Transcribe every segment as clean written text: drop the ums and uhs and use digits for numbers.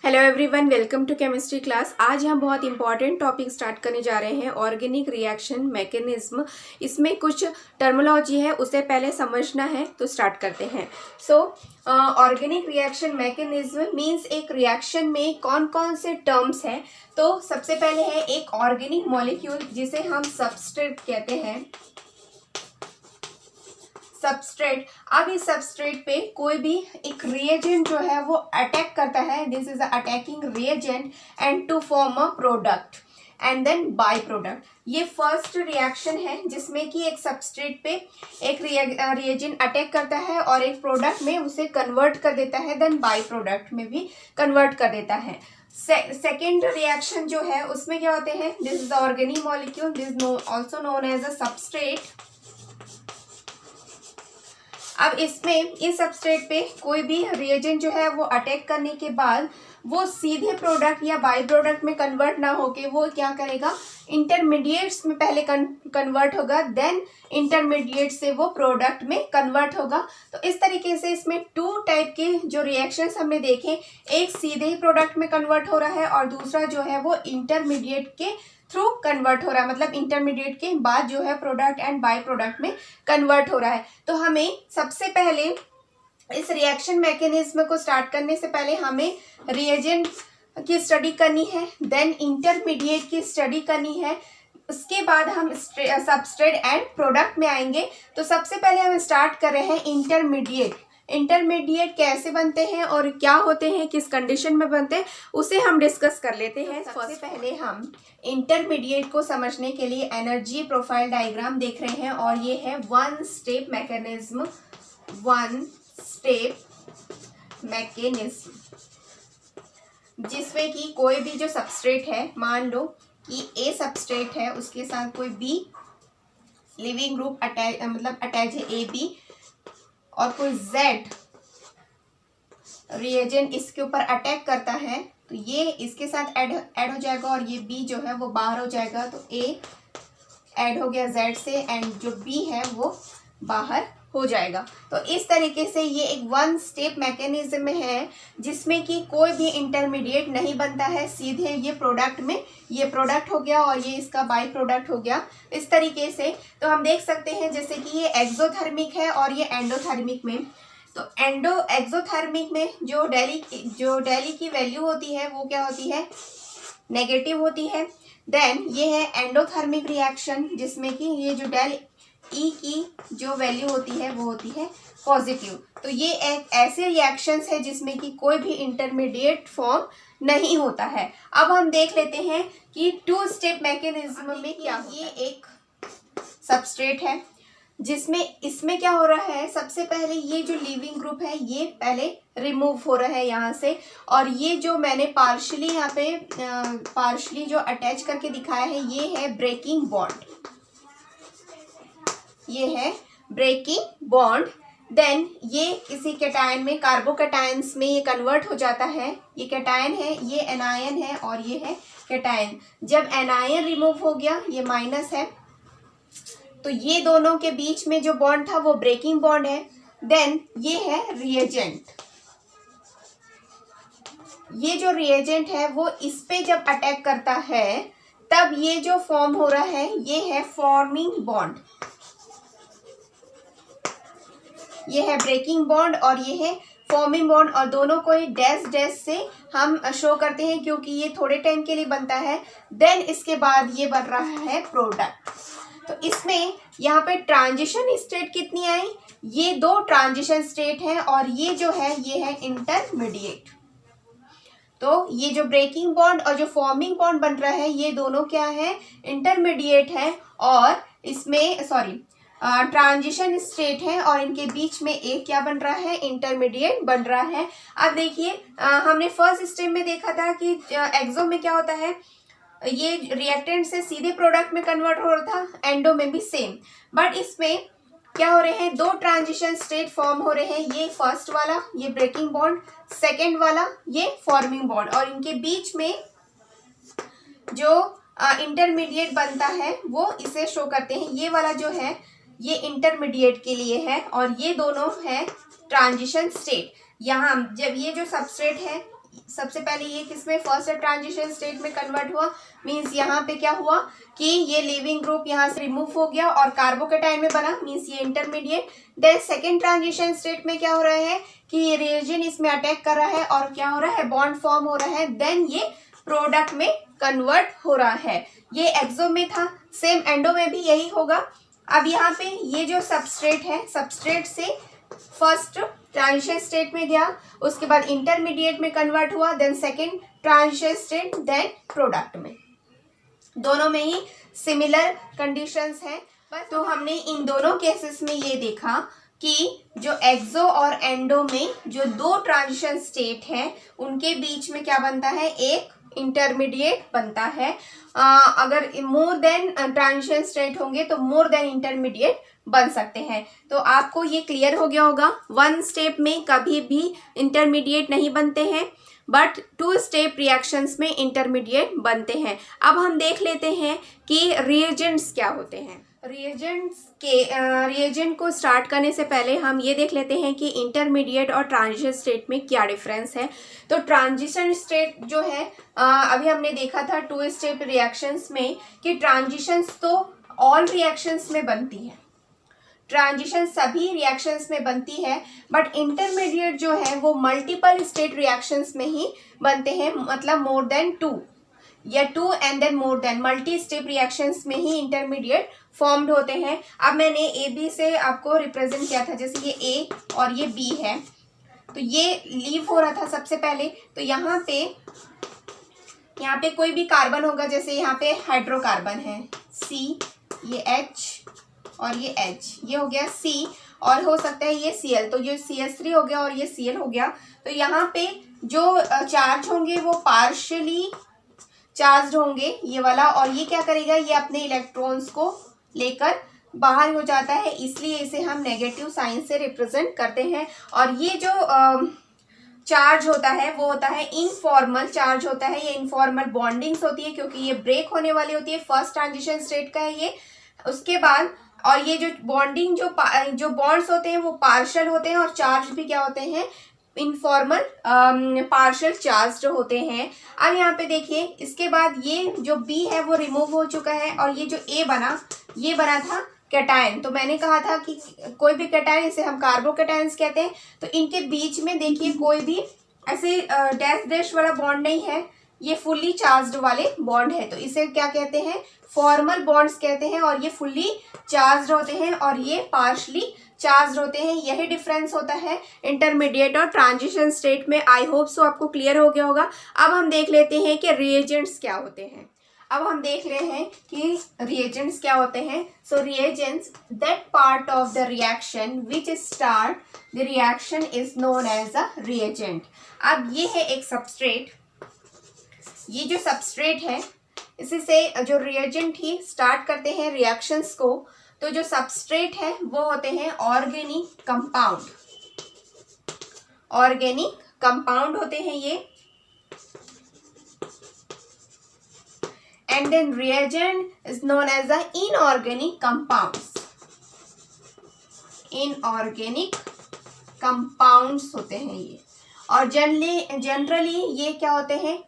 Hello everyone, welcome to chemistry class. आज हम बहुत इंपॉर्टेंट टॉपिक स्टार्ट करने जा रहे हैं, ऑर्गेनिक रिएक्शन मैकेनिज्म। इसमें कुछ टर्मिनोलॉजी है, उसे पहले समझना है, तो स्टार्ट करते हैं। ऑर्गेनिक रिएक्शन मैकेनिज्म मींस एक रिएक्शन में कौन कौन से टर्म्स हैं। तो सबसे पहले है एक ऑर्गेनिक मॉलिक्यूल जिसे हम सबस्ट्रेट कहते हैं। सबस्ट्रेट। अब इस सबस्ट्रेट पे कोई भी एक रिएजेंट जो है वो अटैक करता है, this is attacking reagent and to form a product and then by product. ये फर्स्ट रिएक्शन है जिसमें कि एक सबस्ट्रेट पे एक रिएजेंट अटैक करता है और एक प्रोडक्ट में उसे कन्वर्ट कर देता है, देन बाय प्रोडक्ट में भी कन्वर्ट कर देता है। सेकेंड रिएक्शन जो है उसमें क्या होते हैं, this is organic molecule, this also known as a substrate. अब इसमें इस सबस्ट्रेट पे कोई भी रिएजेंट जो है वो अटैक करने के बाद वो सीधे प्रोडक्ट या बाय प्रोडक्ट में कन्वर्ट ना होके वो क्या करेगा, इंटरमीडिएट्स में पहले कन्वर्ट होगा, देन इंटरमीडिएट से वो प्रोडक्ट में कन्वर्ट होगा। तो इस तरीके से इसमें टू टाइप के जो रिएक्शंस हमने देखे, एक सीधे ही प्रोडक्ट में कन्वर्ट हो रहा है और दूसरा जो है वो इंटरमीडिएट के थ्रू कन्वर्ट हो रहा है, मतलब इंटरमीडिएट के बाद जो है प्रोडक्ट एंड बाय प्रोडक्ट में कन्वर्ट हो रहा है। तो हमें सबसे पहले इस रिएक्शन मैकेनिज्म को स्टार्ट करने से पहले हमें रिएजेंट की स्टडी करनी है, देन इंटरमीडिएट की स्टडी करनी है, उसके बाद हम सबस्ट्रेट एंड प्रोडक्ट में आएंगे। तो सबसे पहले हम स्टार्ट कर रहे हैं इंटरमीडिएट। इंटरमीडिएट कैसे बनते हैं और क्या होते हैं, किस कंडीशन में बनते हैं, उसे हम डिस्कस कर लेते हैं। सबसे पहले हम इंटरमीडिएट को समझने के लिए एनर्जी प्रोफाइल डायग्राम देख रहे हैं और ये है one step mechanism. One step mechanism जिसमें कि कोई भी जो सबस्ट्रेट है, मान लो कि ए सबस्ट्रेट है, उसके साथ कोई बी लिविंग ग्रुप अटैच है, ए बी, और कोई Z रिएजेंट इसके ऊपर अटैक करता है, तो ये इसके साथ ऐड हो जाएगा और ये B जो है वो बाहर हो जाएगा। तो A ऐड हो गया Z से एंड जो B है वो बाहर हो जाएगा। तो इस तरीके से ये एक वन स्टेप मैकेनिज्म है जिसमें कि कोई भी इंटरमीडिएट नहीं बनता है, सीधे ये प्रोडक्ट में, ये प्रोडक्ट हो गया और ये इसका बाय प्रोडक्ट हो गया। इस तरीके से तो हम देख सकते हैं जैसे कि ये एक्सोथर्मिक है और ये एंडोथर्मिक में। तो एक्सोथर्मिक में जो डेली की वैल्यू होती है वो क्या होती है, नेगेटिव होती है। देन ये है एंडोथर्मिक रिएक्शन जिसमें कि ये जो डेल ई की जो वैल्यू होती है वो होती है पॉजिटिव। तो ये एक ऐसे रिएक्शंस है जिसमें कि कोई भी इंटरमीडिएट फॉर्म नहीं होता है। अब हम देख लेते हैं कि टू स्टेप मैकेनिज्म में क्या। ये एक सबस्ट्रेट है जिसमें इसमें क्या हो रहा है, सबसे पहले ये जो लिविंग ग्रुप है ये पहले रिमूव हो रहा है यहाँ से, और ये जो मैंने पार्शली यहाँ पे पार्शली जो अटैच करके दिखाया है ये है ब्रेकिंग बॉन्ड, ये है ब्रेकिंग बॉन्ड। देन ये किसी कैटायन में, कार्बोकैटायंस में ये कन्वर्ट हो जाता है। ये कैटायन है, ये एनायन है और ये है कैटायन। जब एनायन रिमूव हो गया, ये माइनस है, तो ये दोनों के बीच में जो बॉन्ड था वो ब्रेकिंग बॉन्ड है। देन ये है रिएजेंट। ये जो रिएजेंट है वो इस पे जब अटैक करता है तब ये जो फॉर्म हो रहा है ये है फॉर्मिंग बॉन्ड। ये है ब्रेकिंग बॉन्ड और ये है फॉर्मिंग बॉन्ड, और दोनों को ही डैश डैश से हम शो करते हैं क्योंकि ये थोड़े टाइम के लिए बनता है। देन इसके बाद ये बन रहा है प्रोडक्ट। तो इसमें यहाँ पे ट्रांजिशन स्टेट कितनी आई, ये दो ट्रांजिशन स्टेट है और ये जो है ये है इंटरमीडिएट। तो ये जो ब्रेकिंग बॉन्ड और जो फॉर्मिंग बॉन्ड बन रहा है ये दोनों क्या है, इंटरमीडिएट है, और इसमें ट्रांजिशन स्टेट है और इनके बीच में एक क्या बन रहा है, इंटरमीडिएट बन रहा है। अब देखिए हमने फर्स्ट स्टेप में देखा था कि एक्सो में क्या होता है, ये रिएक्टेंट से सीधे प्रोडक्ट में कन्वर्ट हो रहा था, एंडो में भी सेम, बट इसमें क्या हो रहे हैं, दो ट्रांजिशन स्टेट फॉर्म हो रहे हैं। ये फर्स्ट वाला ये ब्रेकिंग बॉन्ड, सेकेंड वाला ये फॉर्मिंग बॉन्ड, और इनके बीच में जो इंटरमीडिएट बनता है वो इसे शो करते हैं। ये वाला जो है ये इंटरमीडिएट के लिए है और ये दोनों है ट्रांजिशन स्टेट। यहाँ जब ये जो सबस्ट्रेट है सबसे पहले ये किसमें फर्स्ट ट्रांजिशन स्टेट में कन्वर्ट हुआ, मींस यहाँ पे क्या हुआ कि ये लिविंग ग्रुप यहाँ से रिमूव हो गया और कार्बोकेटाइन में बना, मींस ये intermediate. Then second transition state में क्या हो रहा है कि ये रिएजेंट इसमें अटैक कर रहा है और क्या हो रहा है, बॉन्ड फॉर्म हो रहा है, देन ये प्रोडक्ट में कन्वर्ट हो रहा है। ये एक्सो में था, सेम एंडो में भी यही होगा। अब यहाँ पे ये जो सबस्ट्रेट है, सबस्ट्रेट से फर्स्ट ट्रांजिशन स्टेट में गया, उसके बाद इंटरमीडिएट में कन्वर्ट हुआ, then second transition state, then product में। दोनों में ही सिमिलर कंडीशंस हैं। तो हमने इन दोनों केसेस में ये देखा कि जो एक्सो और एंडो में जो दो ट्रांजिशन स्टेट है उनके बीच में क्या बनता है, एक इंटरमीडिएट बनता है। अगर मोर देन ट्रांजिशन स्टेट होंगे तो मोर देन इंटरमीडिएट बन सकते हैं। तो आपको ये क्लियर हो गया होगा, वन स्टेप में कभी भी इंटरमीडिएट नहीं बनते हैं, बट टू स्टेप रिएक्शंस में इंटरमीडिएट बनते हैं। अब हम देख लेते हैं कि रिएजेंट्स क्या होते हैं। रिएजेंट को स्टार्ट करने से पहले हम ये देख लेते हैं कि इंटरमीडिएट और ट्रांजिशन स्टेट में क्या डिफरेंस है। तो ट्रांजिशन स्टेट जो है अभी हमने देखा था टू स्टेप रिएक्शंस में कि ट्रांजिशंस तो ऑल रिएक्शंस में बनती है, ट्रांजिशन सभी रिएक्शंस में बनती है, बट इंटरमीडिएट जो है वो मल्टीपल स्टेट रिएक्शंस में ही बनते हैं, मतलब मोर देन टू या two and then more than multi step reactions में ही इंटरमीडिएट फॉर्म्ड होते हैं। अब मैंने ए बी से आपको रिप्रेजेंट किया था, जैसे ये ए और ये बी है, तो ये लीव हो रहा था सबसे पहले। तो यहाँ पे कोई भी कार्बन होगा, जैसे यहाँ पे हाइड्रोकार्बन है C, ये H और ये H, ये हो गया C, और हो सकता है ये Cl, तो ये CH3 हो गया और ये Cl हो गया। तो यहाँ पे जो चार्ज होंगे वो पार्शियली चार्ज होंगे, ये वाला, और ये क्या करेगा, ये अपने इलेक्ट्रॉन्स को लेकर बाहर हो जाता है, इसलिए इसे हम नेगेटिव साइन से रिप्रेजेंट करते हैं। और ये जो चार्ज होता है वो होता है इनफॉर्मल चार्ज होता है, ये इनफॉर्मल बॉन्डिंग्स होती है क्योंकि ये ब्रेक होने वाली होती है, फर्स्ट ट्रांजिशन स्टेट का है ये। उसके बाद और ये जो बॉन्डिंग जो बॉन्ड्स होते हैं वो पार्शियल होते हैं और चार्ज भी क्या होते हैं, इनफॉर्मल पार्शियल चार्ज होते हैं। अब यहाँ पे देखिए, इसके बाद ये जो बी है वो रिमूव हो चुका है और ये जो ए बना, ये बना था कैटायन। तो मैंने कहा था कि कोई भी कैटायन, इसे हम कार्बोकैटायंस कहते हैं, तो इनके बीच में देखिए कोई भी ऐसे डैश डैश वाला बॉन्ड नहीं है, ये फुल्ली चार्ज्ड वाले बॉन्ड है, तो इसे क्या कहते हैं, फॉर्मल बॉन्ड्स कहते हैं। और ये फुल्ली चार्ज्ड होते हैं और ये पार्शली चार्ज होते हैं। यही डिफरेंस होता है इंटरमीडिएट और ट्रांजिशन स्टेट में। आई होप सो आपको क्लियर हो गया होगा। अब हम देख लेते हैं कि रिएजेंट्स क्या होते हैं। अब हम देख रहे हैं कि रिएजेंट्स क्या होते हैं। So reagents, that part of the reaction which start the reaction is known as a reagent. अब ये है एक सबस्ट्रेट, ये जो सबस्ट्रेट है इसी से जो रिएजेंट ही स्टार्ट करते हैं रिएक्शंस को। तो जो सबस्ट्रेट है वो होते हैं ऑर्गेनिक कंपाउंड, ऑर्गेनिक कंपाउंड होते हैं ये। And then reagent is known as the inorganic compounds, inorganic compounds होते हैं ये। और जनरली ये क्या होते हैं,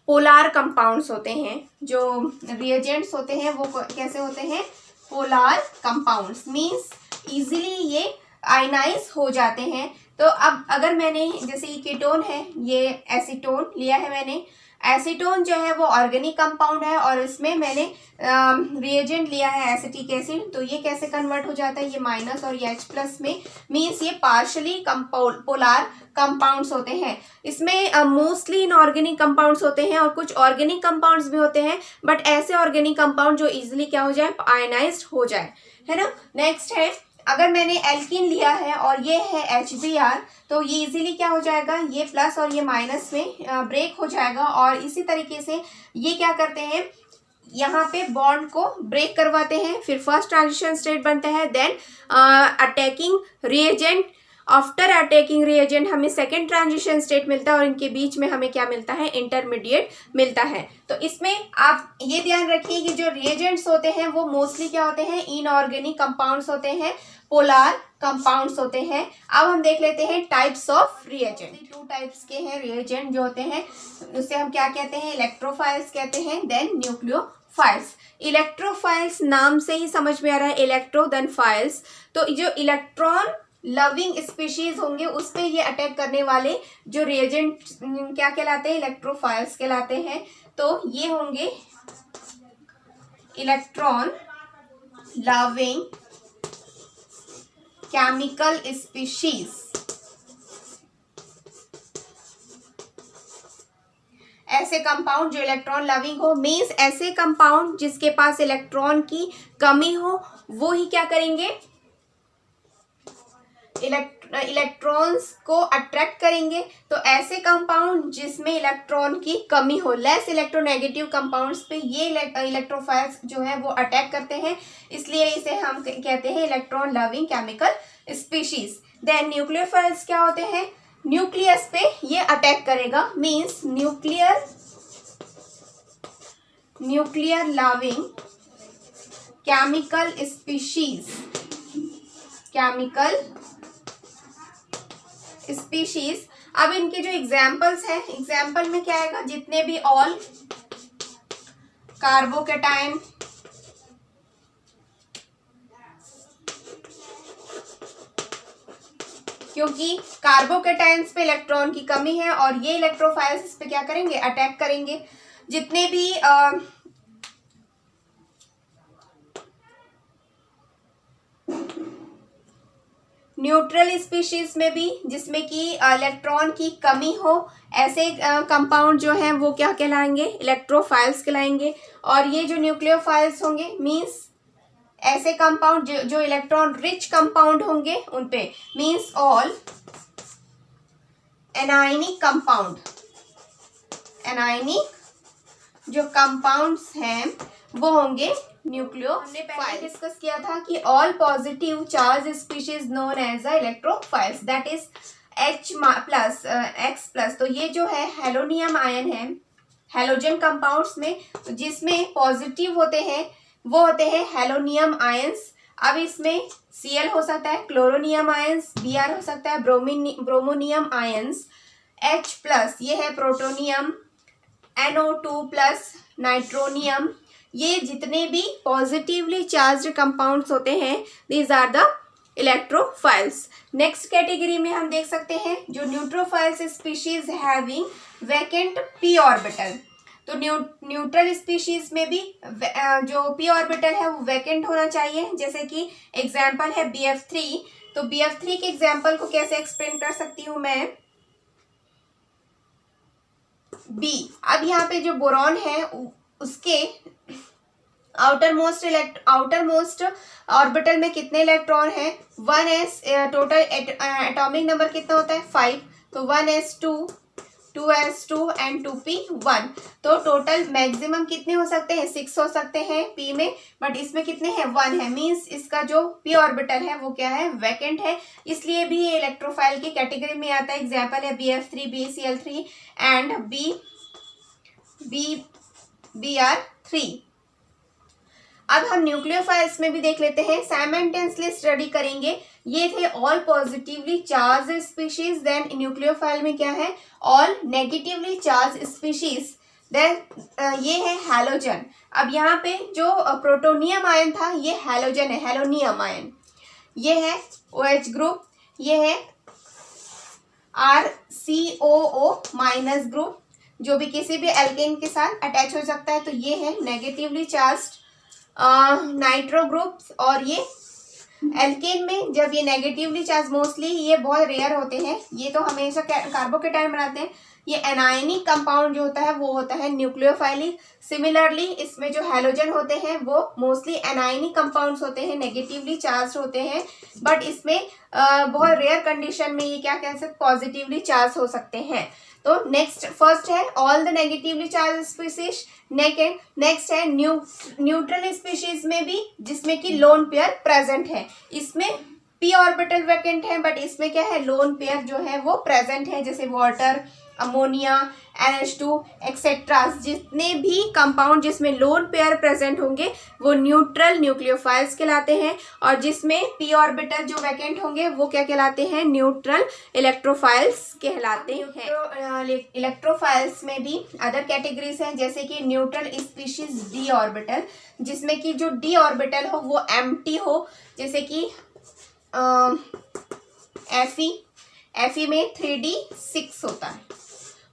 पोलार कंपाउंड्स होते हैं। जो रिएजेंट्स होते हैं वो कैसे होते हैं, पोलार कंपाउंड्स, मींस इजीली ये आयनाइज हो जाते हैं। तो अब अगर मैंने, जैसे ये कीटोन है, ये एसीटोन लिया है मैंने, एसीटोन जो है वो ऑर्गेनिक कंपाउंड है और इसमें मैंने रिएजेंट लिया है एसिटिक एसिड, तो ये कैसे कन्वर्ट हो जाता है, ये माइनस और ये H+ में, मीन्स ये पार्शली पोलार कंपाउंड्स होते हैं। इसमें मोस्टली इनऑर्गेनिक कंपाउंड्स होते हैं और कुछ ऑर्गेनिक कंपाउंड्स भी होते हैं, बट ऐसे ऑर्गेनिक कंपाउंड जो इजीली क्या हो जाए, आयनाइज्ड हो जाए, है ना। नेक्स्ट है, अगर मैंने एल्कीन लिया है और ये है HBr, तो ये इजीली क्या हो जाएगा, ये प्लस और ये माइनस में ब्रेक हो जाएगा। और इसी तरीके से ये क्या करते हैं, यहाँ पे बॉन्ड को ब्रेक करवाते हैं, फिर फर्स्ट ट्रांजिशन स्टेट बनता है। Then attacking reagent, after attacking reagent हमें सेकेंड ट्रांजिशन स्टेट मिलता है और इनके बीच में हमें क्या मिलता है, इंटरमीडिएट मिलता है। तो इसमें आप ये ध्यान रखिए कि जो रिएजेंट्स होते हैं वो मोस्टली क्या होते हैं, इनऑर्गेनिक कंपाउंड्स होते हैं, पोलर कंपाउंड्स होते हैं। अब हम देख लेते हैं टाइप्स ऑफ रिएजेंट। 2 टाइप्स के हैं रिएजेंट जो होते हैं, उसे हम क्या कहते हैं, इलेक्ट्रोफाइल्स कहते हैं, देन न्यूक्लियोफाइल्स। इलेक्ट्रोफाइल्स नाम से ही समझ में आ रहा है, इलेक्ट्रो देन फाइल्स, तो जो इलेक्ट्रॉन लविंग स्पीशीज होंगे उस पे ये अटैक करने वाले जो रिएजेंट क्या कहलाते हैं, इलेक्ट्रोफाइल्स कहलाते हैं। तो ये होंगे इलेक्ट्रॉन लविंग केमिकल स्पीशीज। ऐसे कंपाउंड जो इलेक्ट्रॉन लविंग हो, मीन्स ऐसे कंपाउंड जिसके पास इलेक्ट्रॉन की कमी हो, वो ही क्या करेंगे, इलेक्ट्रॉन्स को अट्रैक्ट करेंगे। तो ऐसे कंपाउंड जिसमें इलेक्ट्रॉन की कमी हो, लेस इलेक्ट्रोनेगेटिव कंपाउंड्स पे ये इलेक्ट्रोफाइल्स जो है वो अटैक करते हैं, इसलिए इसे हम कहते हैं electron loving chemical species. Then nucleophiles क्या होते हैं, न्यूक्लियस पे ये अटैक करेगा, means nuclear loving chemical species, chemical species. अब इनके जो एग्जाम्पल्स हैं, एग्जाम्पल में क्या आएगा, जितने भी ऑल कार्बोकेटाइन, क्योंकि कार्बोकेटाइन्स पे इलेक्ट्रॉन की कमी है और ये इलेक्ट्रोफाइल्स इस पे क्या करेंगे, अटैक करेंगे। जितने भी न्यूट्रल स्पीशीज में भी जिसमें कि इलेक्ट्रॉन की कमी हो, ऐसे कंपाउंड जो हैं वो क्या कहलाएंगे, इलेक्ट्रोफाइल्स कहलाएंगे। और ये जो न्यूक्लियोफाइल्स होंगे, मींस ऐसे कंपाउंड जो इलेक्ट्रॉन रिच कंपाउंड होंगे उन पे, means all anionic compound, anionic जो कंपाउंड्स हैं वो होंगे न्यूक्लियो। हमने पहले डिस्कस किया था कि all positive charge species known as the electrophiles, that is H plus X+। तो ये जो है हेलोनियम आयन है, हेलोजन कंपाउंड्स में जिसमें पॉजिटिव होते हैं वो होते हैं हेलोनियम आयंस। अब इसमें Cl हो सकता है, क्लोरोनियम आयंस, Br हो सकता है, ब्रोमोनियम आयंस, H+ ये है प्रोटोनियम, NO2+ नाइट्रोनियम। ये जितने भी पॉजिटिवली चार्ज्ड कंपाउंड्स होते हैं, these are the electrophiles. Next category में हम देख सकते हैं जो neutrophiles species having vacant p orbital. तो न्यूट्रल स्पीशीज में भी जो p ऑर्बिटल है वो वैकेंट होना चाहिए, जैसे कि एग्जाम्पल है BF3। तो BF3 के एग्जाम्पल को कैसे एक्सप्लेन कर सकती हूँ मैं, B। अब यहाँ पे जो बोरॉन है उसके आउटर मोस्ट ऑर्बिटल में कितने इलेक्ट्रॉन हैं, 1s। टोटल एटॉमिक नंबर कितना होता है, 5। तो 1s2, 2s2 एंड 2p1। तो टोटल मैक्सिमम कितने हो सकते हैं, 6 हो सकते हैं p में, बट इसमें कितने हैं, 1 है, मींस इसका जो p ऑर्बिटल है वो क्या है, वैकेंट है, इसलिए भी ये इलेक्ट्रोफाइल की कैटेगरी में आता है। एग्जाम्पल है BF3, BCl3 एंड BR3। अब हम न्यूक्लियोफाइल्स में भी देख लेते हैं, साइमल्टेनियसली स्टडी करेंगे। ये थे all positively charge species, then nucleophile में क्या है, all negatively charge species, then ये है हैलोजन। अब यहाँ पे जो प्रोटोनियम आयन था ये हैलोजन है, हेलोनियम आयन। ये है OH ग्रुप, ये है RCOO- ग्रुप, जो भी किसी भी एल्केन के साथ अटैच हो सकता है। तो ये है नेगेटिवली चार्ज्ड नाइट्रो ग्रुप्स। और ये एल्केन में जब ये नेगेटिवली चार्ज, मोस्टली ये बहुत रेयर होते हैं, ये तो हमेशा कार्बोकेटाइन बनाते हैं। ये एनायनिक कंपाउंड जो होता है वो होता है न्यूक्लियोफाइलिक। सिमिलरली इसमें जो हैलोजन होते हैं वो मोस्टली एनायनिक कंपाउंड्स होते हैं, नेगेटिवली चार्ज होते हैं, बट इसमें बहुत रेयर कंडीशन में ये क्या कह सकते, पॉजिटिवली चार्ज हो सकते हैं। तो नेक्स्ट फर्स्ट है all the negatively charge species. Next है न्यूट्रल स्पीशीज में भी जिसमें कि लोन पेयर प्रेजेंट है। इसमें p ऑर्बिटल वैकेंट है, बट इसमें क्या है, लोन पेयर जो है वो प्रेजेंट है, जैसे वाटर, अमोनिया, NH2 एक्सेट्रा, जितने भी कंपाउंड जिसमें लोन पेयर प्रेजेंट होंगे वो न्यूट्रल न्यूक्लियोफाइल्स कहलाते हैं, और जिसमें p ऑर्बिटल जो वैकेंट होंगे वो क्या कहलाते हैं, न्यूट्रल इलेक्ट्रोफाइल्स कहलाते हैं। इलेक्ट्रोफाइल्स में भी अदर कैटेगरीज हैं, जैसे कि न्यूट्रल स्पीशीज d ऑर्बिटल, जिसमें कि जो d ऑर्बिटल हो वो एम्प्टी हो, जैसे कि Fe में 3d6 होता है,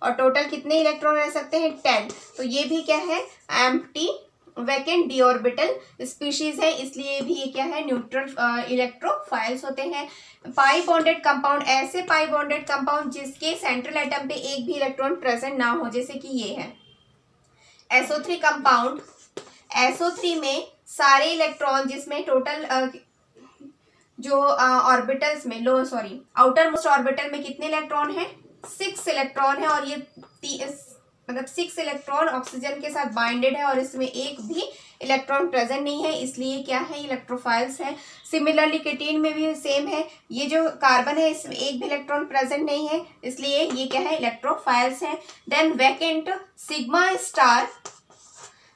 और टोटल कितने इलेक्ट्रॉन रह सकते हैं, 10। तो ये भी क्या है, empty vacant D orbital species है, इसलिए भी ये क्या है, न्यूट्रल इलेक्ट्रोफाइल्स होते हैं। पाई बॉन्डेड कंपाउंड, ऐसे पाई बॉन्डेड कंपाउंड जिसके सेंट्रल एटम पे एक भी इलेक्ट्रॉन प्रेजेंट ना हो, जैसे कि ये है SO3 कंपाउंड। SO3 में सारे इलेक्ट्रॉन, जिसमें टोटल जो ऑर्बिटल्स में आउटर मोस्ट ऑर्बिटल में कितने इलेक्ट्रॉन है, 6 इलेक्ट्रॉन है, और ये मतलब 6 इलेक्ट्रॉन ऑक्सीजन के साथ बाइंडेड है, और इसमें एक भी इलेक्ट्रॉन प्रेजेंट नहीं है, इसलिए क्या है, इलेक्ट्रोफाइल्स है। सिमिलरली कीटीन में भी सेम है, ये जो कार्बन है इसमें एक भी इलेक्ट्रॉन प्रेजेंट नहीं है, इसलिए ये क्या है, इलेक्ट्रोफाइल्स है। देन वैकेंट सिग्मा स्टार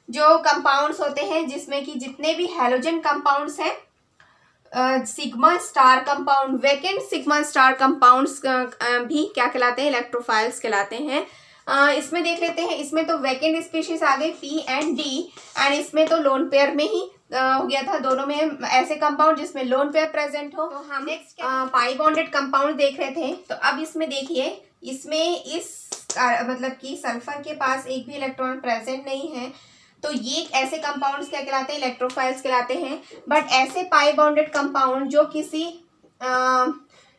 जो कंपाउंड्स होते हैं, जिसमें कि जितने भी हैलोजन कंपाउंड्स हैं, sigma star compound, vacant sigma star compounds भी क्या कहलाते हैं, इलेक्ट्रोफाइल्स कहलाते हैं। इसमें देख लेते हैं, इसमें तो वैकेंट स्पीशीज आ गई P एंड D, एंड इसमें तो लोन पेयर में ही हो गया था, दोनों में ऐसे कंपाउंड जिसमें लोन पेयर प्रेजेंट हो। तो हम नेक्स्ट पाई बॉन्डेड कंपाउंड देख रहे थे, तो अब इसमें देखिए, इसमें इस मतलब कि सल्फर के पास एक भी इलेक्ट्रॉन प्रेजेंट नहीं है, तो ये ऐसे कंपाउंड्स क्या कहलाते हैं, इलेक्ट्रोफाइल्स कहलाते हैं। बट ऐसे पाई बॉन्डेड कंपाउंड जो किसी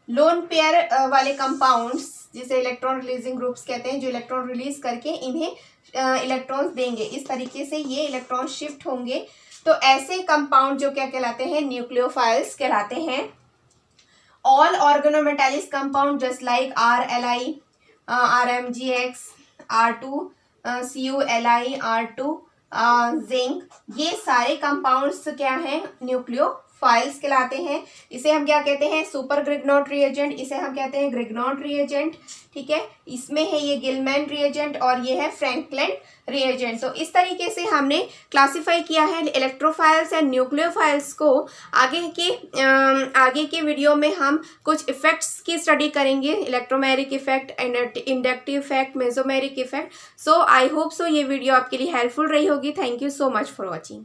लोन पेयर वाले कंपाउंड्स, जिसे इलेक्ट्रॉन रिलीजिंग ग्रुप्स कहते हैं, जो इलेक्ट्रॉन रिलीज करके इन्हें इलेक्ट्रॉन्स देंगे, इस तरीके से ये इलेक्ट्रॉन शिफ्ट होंगे, तो ऐसे कंपाउंड जो क्या कहलाते हैं, न्यूक्लियोफाइल्स कहलाते हैं। All organometallic compound just like RLi, RMgX, R2, CuLi, R2, zinc, ये सारे कंपाउंड्स क्या हैं, न्यूक्लियोफाइल्स कहलाते हैं। इसे हम क्या कहते हैं, सुपर ग्रिग्नॉट रिएजेंट, इसे हम कहते हैं ग्रिग्नॉट रिएजेंट, ठीक है। इसमें है ये गिलमैन रिएजेंट, और ये है फ्रैंकलिन रिएजेंट। तो इस तरीके से हमने क्लासिफाई किया है इलेक्ट्रोफाइल्स एंड न्यूक्लियोफाइल्स को। आगे के वीडियो में हम कुछ इफेक्ट्स की स्टडी करेंगे, electromeric effect, inductive effect, mesomeric effect. So I hope so ये वीडियो आपके लिए हेल्पफुल रही होगी। Thank you so much for watching.